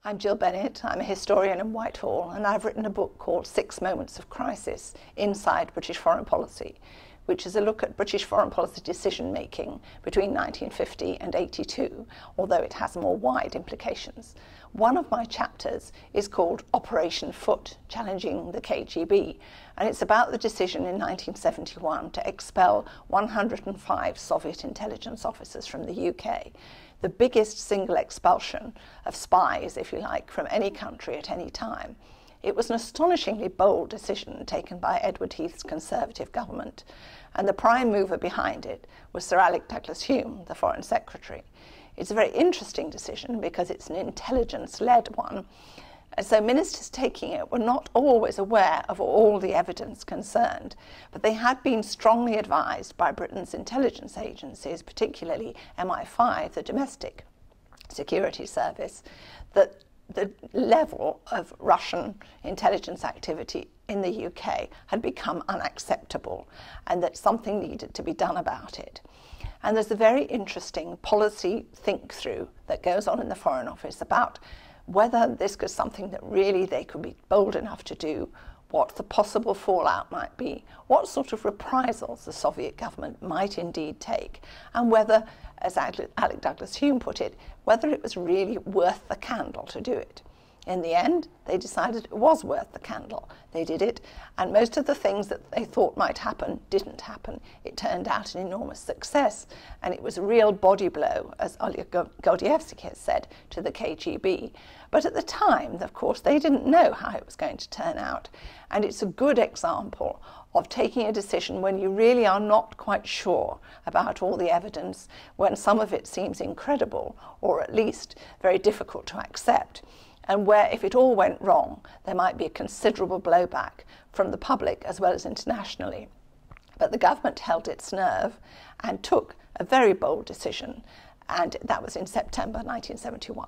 I'm Jill Bennett. I'm a historian in Whitehall, and I've written a book called 6 Moments of Crisis Inside British Foreign Policy, which is a look at British foreign policy decision-making between 1950 and 82, although it has more wide implications. One of my chapters is called Operation Foot, Challenging the KGB, and it's about the decision in 1971 to expel 105 Soviet intelligence officers from the UK, the biggest single expulsion of spies, if you like, from any country at any time. It was an astonishingly bold decision taken by Edward Heath's Conservative government, and the prime mover behind it was Sir Alec Douglas-Home, the Foreign Secretary. It's a very interesting decision because it's an intelligence-led one, and so ministers taking it were not always aware of all the evidence concerned, but they had been strongly advised by Britain's intelligence agencies, particularly MI5, the domestic security service, that the level of Russian intelligence activity in the UK had become unacceptable and that something needed to be done about it. And there's a very interesting policy think-through that goes on in the Foreign Office about whether this was something that really they could be bold enough to do, what the possible fallout might be, what sort of reprisals the Soviet government might indeed take, and whether, as Alec Douglas-Home put it, whether it was really worth the candle to do it. In the end, they decided it was worth the candle. They did it, and most of the things that they thought might happen didn't happen. It turned out an enormous success, and it was a real body blow, as Oleg Gordievsky has said, to the KGB. But at the time, of course, they didn't know how it was going to turn out, and it's a good example of taking a decision when you really are not quite sure about all the evidence, when some of it seems incredible, or at least very difficult to accept, and where, if it all went wrong, there might be a considerable blowback from the public as well as internationally. But the government held its nerve and took a very bold decision, and that was in September 1971.